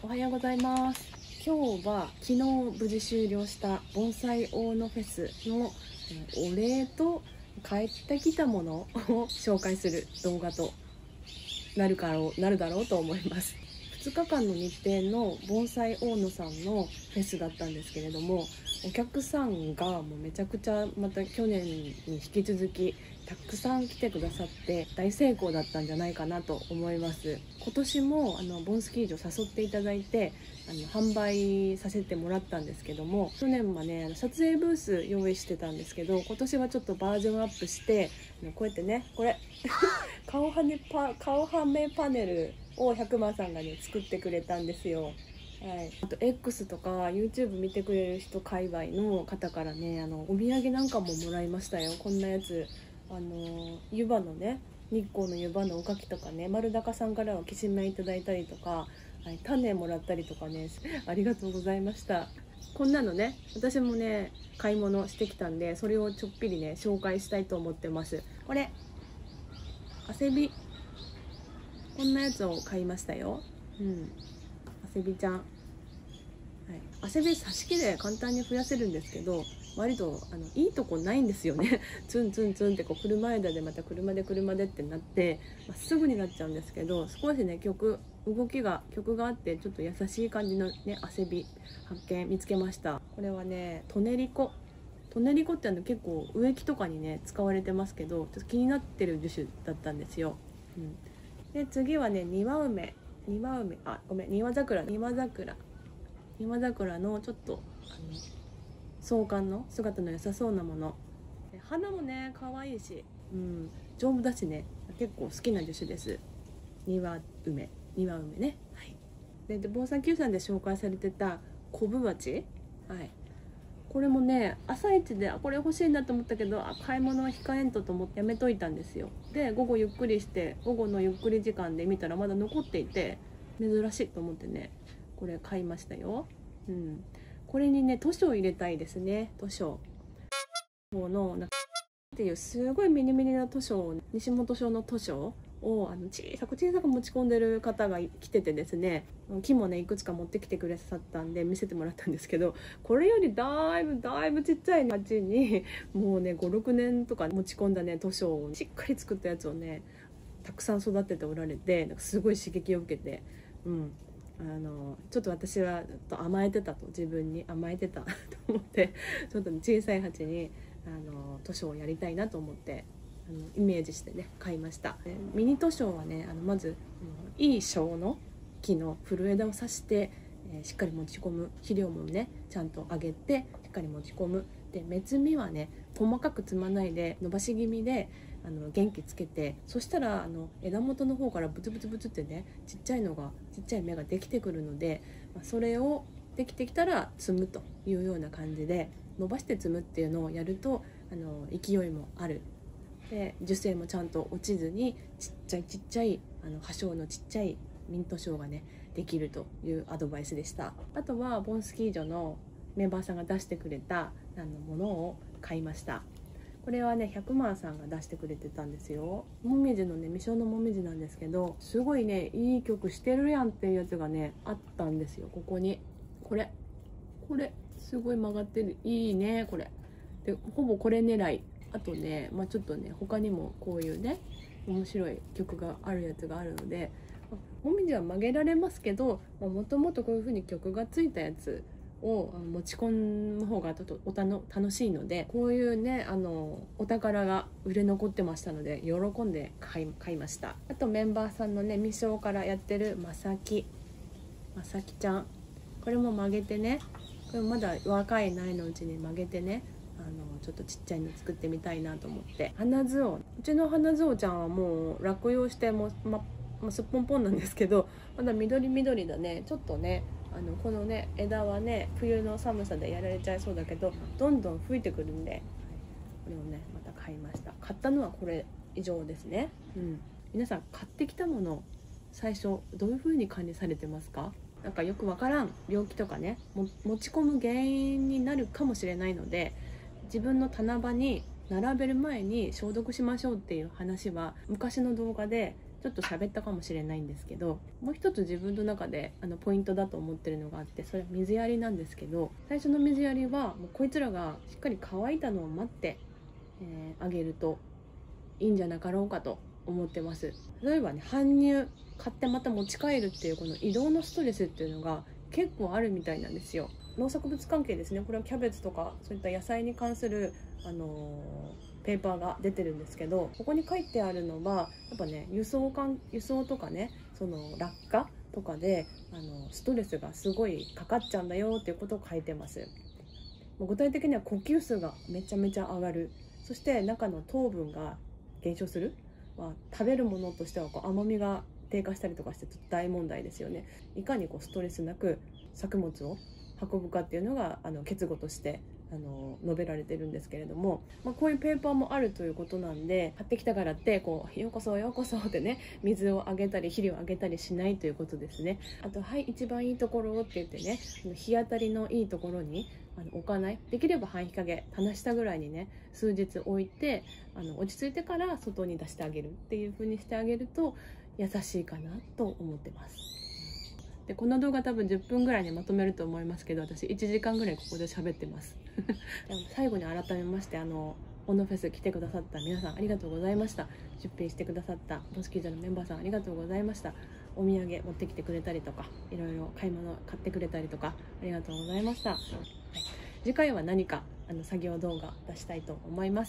おはようございます。今日は昨日無事終了した盆栽大野フェスのお礼と帰ってきたものを紹介する動画となるだろうと思います。2日間の日程の盆栽大野さんのフェスだったんですけれども、お客さんがもうめちゃくちゃまた去年に引き続きたくさん来てくださって大成功だったんじゃないかなと思います。今年もボンスキー場誘っていただいて販売させてもらったんですけども、去年はね撮影ブース用意してたんですけど、今年はちょっとバージョンアップしてこうやってね、これ顔はめパネルを100万さんがね作ってくれたんですよ。はい、あと X とか YouTube 見てくれる人界隈の方からねお土産なんかももらいましたよ。こんなやつ湯葉のね、日光の湯葉のおかきとかね、丸高さんからはきしめんいただいたりとか、はい、種もらったりとかね、ありがとうございました。こんなのね私もね買い物してきたんで、それをちょっぴりね紹介したいと思ってます。これアセビ、こんなやつを買いましたよ。アセビちゃん、はい、アセビ挿し木で簡単に増やせるんですけど、割といいとこないんですよねツンツンツンってこう車枝でまた車でってなって、すぐになっちゃうんですけど、少しね曲があってちょっと優しい感じのねアセビ見つけました。これはねトネリコって結構植木とかにね使われてますけど、ちょっと気になってる樹種だったんですよ。で次はね庭桜のちょっと壮観の姿の良さそうなもの。花もね可愛いし、丈夫だしね、結構好きな樹種です。庭梅ね。はい。で防災救済で紹介されてたコブバチ、はい、これもね朝一でこれ欲しいなと思ったけど買い物は控えんと思ってやめといたんですよ。で午後のゆっくり時間で見たらまだ残っていて珍しいと思ってね、これ買いましたよ。これにね図書を入れたいですね。図書のっていうすごいミニミニな図書を、西本書の図書を小さく持ち込んでる方が来ててですね、木もねいくつか持ってきてくださったんで見せてもらったんですけど、これよりだいぶちっちゃい鉢にもうね5、6年とか持ち込んだね図書をしっかり作ったやつをねたくさん育てておられて、すごい刺激を受けて、ちょっと私は自分に甘えてたと思ってちょっと小さい鉢に図書をやりたいなと思ってイメージしてね買いました。ミニ図書はねまずいい小の木の古枝を刺して、しっかり持ち込む、肥料もねちゃんとあげてしっかり持ち込む。で目摘みはね細かく摘まないで伸ばし気味で元気つけて、そしたら枝元の方からブツブツってねちっちゃい芽ができてくるので、それをできてきたら摘むというような感じで伸ばして摘むっていうのをやると勢いもある。で樹勢もちゃんと落ちずにちっちゃい葉小のちっちゃいミントショウがねできるというアドバイスでした。あとはボンスキー場のメンバーさんが出してくれたものを買いました。これはね100万さんが出してくれてたんですよ。もみじのね未生のもみじなんですけど、すごいねいい曲してるやんっていうやつがねあったんですよ。ここにこれすごい曲がってる、いいねこれで、ほぼこれ狙い。あとねちょっとね他にもこういうね面白い曲があるやつがあるので、もみじは曲げられますけど、もともとこういう風に曲がついたやつを持ち込む方がちょっと楽しいので、こういうねお宝が売れ残ってましたので喜んで買いました。あとメンバーさんのね未生からやってるまさきちゃん、これも曲げてね、これまだ若い苗のうちに曲げてねちょっとちっちゃいの作ってみたいなと思って。うちの花ズオちゃんはもう落葉してすっぽんぽんなんですけど、まだ緑だね。ちょっとねこのね枝はね冬の寒さでやられちゃいそうだけどどんどん吹いてくるんで、これをねまた買いました。買ったのはこれ以上ですね。皆さん買ってきたもの最初どういう風に管理されてますか？なんかよくわからん病気とかね持ち込む原因になるかもしれないので、自分の棚場に並べる前に消毒しましょうっていう話は昔の動画でちょっと喋ったかもしれないんですけど、もう一つ自分の中でポイントだと思ってるのがあって、それは水やりなんですけど、最初の水やりはもうこいつらがしっかり乾いたのを待って、あげるといいんじゃなかろうかと思ってます。例えばね、搬入買ってまた持ち帰るっていうこの移動のストレスっていうのが結構あるみたいなんですよ。農作物関係ですね。これはキャベツとかそういった野菜に関するペーパーが出てるんですけど、ここに書いてあるのはやっぱね、輸送とかね、その落下とかでストレスがすごいかかっちゃうんだよっていうことを書いてます。具体的には呼吸数がめちゃめちゃ上がる、そして中の糖分が減少する、食べるものとしては甘みが低下したりとかしてちょっと大問題ですよね。いかにストレスなく作物を運ぶかっていうのが結語として述べられてるんですけれども、こういうペーパーもあるということなんで、買ってきたからってようこそようこそってね、水をあげたり肥料をあげたりしないということですね。あと、はい、一番いいところって言ってね、日当たりのいいところに置かない、できれば半日陰棚下ぐらいにね数日置いて落ち着いてから外に出してあげるっていう風にしてあげると優しいかなと思ってます。でこの動画多分10分ぐらいにまとめると思いますけど、私1時間ぐらいここで喋ってますでも最後に改めましてオノフェス来てくださった皆さんありがとうございました。出品してくださったボスキージャのメンバーさんありがとうございました。お土産持ってきてくれたりとか、いろいろ買い物買ってくれたりとかありがとうございました。はい、次回は何か作業動画出したいと思います。